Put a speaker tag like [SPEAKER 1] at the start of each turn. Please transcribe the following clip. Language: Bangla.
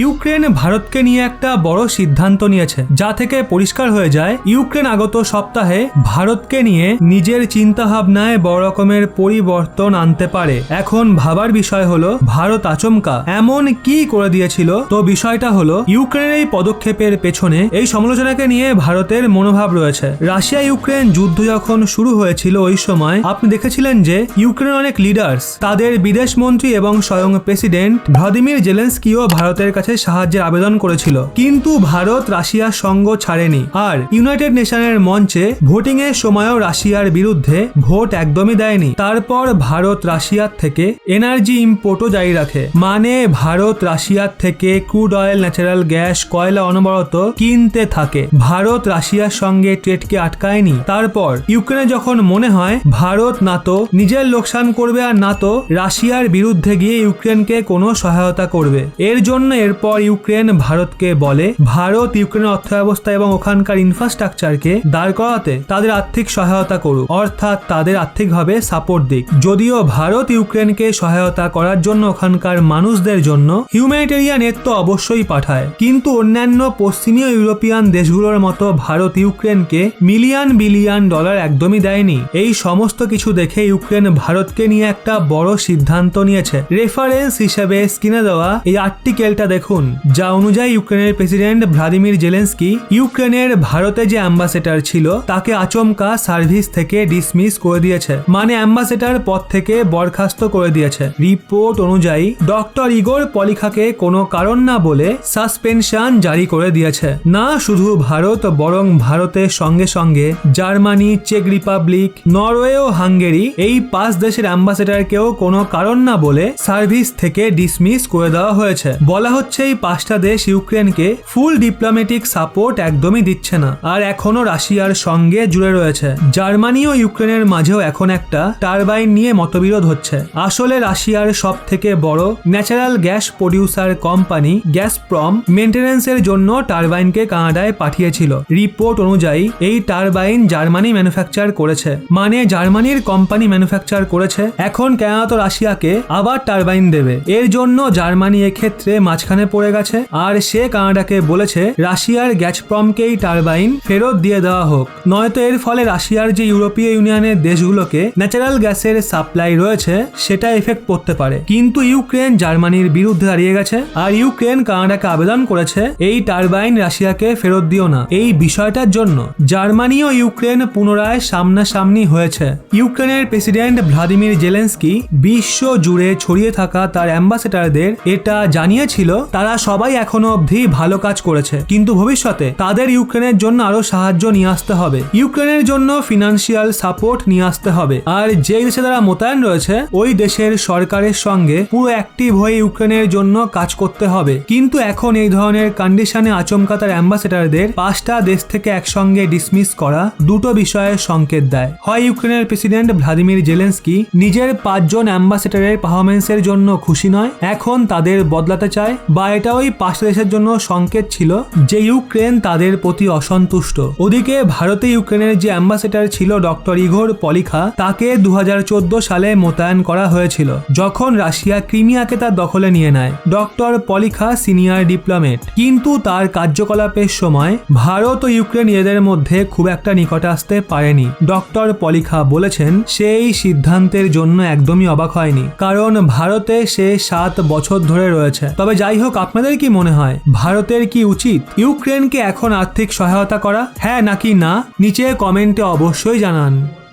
[SPEAKER 1] ইউক্রেন ভারতকে নিয়ে একটা বড় সিদ্ধান্ত নিয়েছে, যা থেকে পরিষ্কার হয়ে যায় ইউক্রেন আগত সপ্তাহে ভারতকে নিয়ে নিজের চিন্তাভাবনায় বড় রকমের পরিবর্তন আনতে পারে। এখন ভাবার বিষয় হলো ভারত আচমকা এমন কি করে দিয়েছিল। তো বিষয়টা হলো ইউক্রেনের এই পদক্ষেপের পেছনে এই সমালোচনাকে নিয়ে ভারতের মনোভাব রয়েছে। রাশিয়া ইউক্রেন যুদ্ধ যখন শুরু হয়েছিল ওই সময় আপনি দেখেছিলেন যে ইউক্রেনের অনেক লিডার্স, তাদের বিদেশ মন্ত্রী এবং স্বয়ং প্রেসিডেন্ট ভ্লাদিমির জেলেনস্কিও ভারতের কাছে সাহায্যের আবেদন করেছিল, কিন্তু ভারত রাশিয়ার সঙ্গ ছাড়েনি। আর ইউনাইটেড নেশনের মঞ্চে ভোটিং এর সময়ও রাশিয়ার বিরুদ্ধে ভোট একদমই দেয়নি। তারপর ভারত রাশিয়ার থেকে এনার্জি ইম্পোর্টও জারি রাখে, মানে ভারত রাশিয়ার থেকে ক্রুড অয়েল, ন্যাচারাল গ্যাস, কয়লা অনবরত কিনতে থাকে। ভারত রাশিয়ার সঙ্গে ট্রেডকে আটকায়নি। তারপর ইউক্রেনে যখন মনে হয় ভারত না তো নিজের লোকসান করবে আর না তো রাশিয়ার বিরুদ্ধে গিয়ে ইউক্রেনকে কোনো সহায়তা করবে, এর জন্য এরপর ইউক্রেন ভারতকে বলে ভারত ইউক্রেনের অর্থব্যবস্থা এবং ওখানকার ইনফ্রাস্ট্রাকচারকে দাঁড় করাতে তাদের আর্থিক সহায়তা করুক, অর্থাৎ তাদের আর্থিকভাবে সাপোর্ট দিক। যদিও ভারত ইউক্রেনকে সহায়তা করার জন্য ওখানকার মানুষদের জন্য হিউম্যানিটেরিয়ান এড তো অবশ্যই পাঠায়, কিন্তু অন্যান্য পশ্চিমীয় ইউরোপিয়ান দেশগুলোর মতো ভারত ইউক্রেনকে মিলিয়ন বিলিয়ন ডলার একদমই দেয়নি। এই সমস্ত কিছু দেখে ইউক্রেন ভারতকে নিয়ে একটা বড় সিদ্ধান্ত নিয়েছে। রেফারেন্স হিসেবে স্ক্রিনে দেওয়া এই আর্টিকেলটা দেখুন, যা অনুযায়ী ইউক্রেনের প্রেসিডেন্ট ভ্লাদিমির জেলেনস্কি ইউক্রেনের ভারতে যে অ্যাম্বাসেডর ছিল তাকে আচমকা সার্ভিস থেকে ডিসমিস করে দিয়েছে, মানে অ্যাম্বাসেডর পদ থেকে বরখাস্ত করে দিয়েছে। রিপোর্ট অনুযায়ী ডক্টর ইগোর পলিখাকে কোনো কারণ না বলে সাসপেনশন জারি করে দিয়েছে। না শুধু ভারত, বরং ভারতের সঙ্গে সঙ্গে জার্মানি, চেক রিপাবলিক, নরওয়ে ও হাঙ্গেরি, এই 5 দেশের অ্যাম্বাসেডরকেও কোনো কারণ না বলে সার্ভিস থেকে ডিসমিস করে দেওয়া হয়েছে। বলা হচ্ছে এই 5টা দেশ ইউক্রেনকে ফুল ডিপ্লোম্যাটিক সাপোর্ট একদমই দিচ্ছে না, আর এখনো রাশিয়ার সঙ্গে জুড়ে রয়েছে। জার্মানি ও ইউক্রেনের মাঝেও এখন একটা টারবাইন নিয়ে মতবিরোধ হচ্ছে। আসলে রাশিয়ার সব থেকে বড় ন্যাচারাল গ্যাস প্রডিউসার কোম্পানি গ্যাসপ্রম মেইনটেনেন্সের জন্য টারবাইনকে কানাডায় পাঠিয়েছিল। রিপোর্ট অনুযায়ী এই টারবাইন জার্মানি ম্যানুফ্যাকচার করেছে, মানে জার্মানির কোম্পানি ম্যানুফ্যাকচার করেছে। এখন কানাডা তো রাশিয়াকে আবার টারবাইন দেবে, এর জন্য জার্মানি এক্ষেত্রে মাঝখানে পড়ে গেছে, আর সে কানাডাকে বলেছে রাশিয়ার গ্যাসপ্রমকেই টারবাইন ফেরত দিয়ে দেওয়া হোক, নয়তো এর ফলে রাশিয়ার যে ইউরোপীয় ইউনিয়নের দেশগুলোকে ন্যাচারাল গ্যাসের সাপ্লাই রয়েছে সেটা এফেক্ট পড়তে পারে। কিন্তু ইউক্রেন জার্মানির বিরুদ্ধে দাঁড়িয়ে গেছে, আর ইউক্রেন কানাডাকে আবেদন করেছে এই টারবাইন রাশিয়াকে ফেরত দিও না। এই বিষয়টার জন্য জার্মানি ও ইউক্রেন পুনরায় সামনাসামনি হয়েছে। ইউক্রেনের প্রেসিডেন্ট ভ্লাদিমির জেলেনস্কি বিশ্ব জুড়ে ছড়িয়ে থাকা তার অ্যাম্বাসেডরদের এটা জানিয়েছিল তারা সবাই এখনো অবধি ভালো কাজ করেছে, কিন্তু ভবিষ্যতে তাদের ইউক্রেনের জন্য আরো সাহায্য নিয়ে আসতে হবে, ইউক্রেনের জন্য ফিনান্সিয়াল সাপোর্ট নিয়ে আসতে হবে। আর যে দেশে তারা মোতায়েন রয়েছে ওই দেশের সরকারের সঙ্গে পুরো অ্যাক্টিভ হয়ে ইউক্রেনের জন্য কাজ করতে হবে। কিন্তু এখন এই ধরনের কন্ডিশনে আচমকা তার অ্যাম্বাসেডরদের 5টা দেশ থেকে একসঙ্গে ডিসমিস করা দুটো বিষয়ের সংকেত দেয়। হয় ইউক্রেনের প্রেসিডেন্ট ভ্লাদিমির জেলেনস্কি নিজের 5 জন অ্যাম্বাসেডরের পারফরমেন্সের জন্য খুশি নয়, এখন তাদের বদলাতে চায়, বা এটা ওই 5টা দেশের জন্য সংকেত ছিল যে ইউক্রেন তাদের প্রতি অসন্তুষ্ট। ওদিকে ভারতে ইউক্রেনের যে অ্যাম্বাসেডর ছিল ডক্টর ইগোর পলিখা, তাকে 2014 সালে মোতায়েন করা হয়েছিল যখন রাশিয়া ক্রিমিয়াকে তার দখলে নিয়ে নেয়। ডক্টর পলিখা সিনিয়র ডিপ্লোমেট, কিন্তু তার কার্যকলাপের সময় ভারত ও ইউক্রেন এদের মধ্যে খুব একটা নিকটে আসতে পারেনি। ডক্টর পলিখা বলেছেন সেই সিদ্ধান্তের জন্য একদমই অবাক হয়নি, কারণ ভারতে সে 7 বছর ধরে রয়েছে। তবে যাই হোক, আপনাদের কি মনে হয় ভারতের কি উচিত ইউক্রেনকে এখন আর্থিক সহায়তা করা, হ্যাঁ নাকি না? নিচে কমেন্টে অবশ্যই জানান।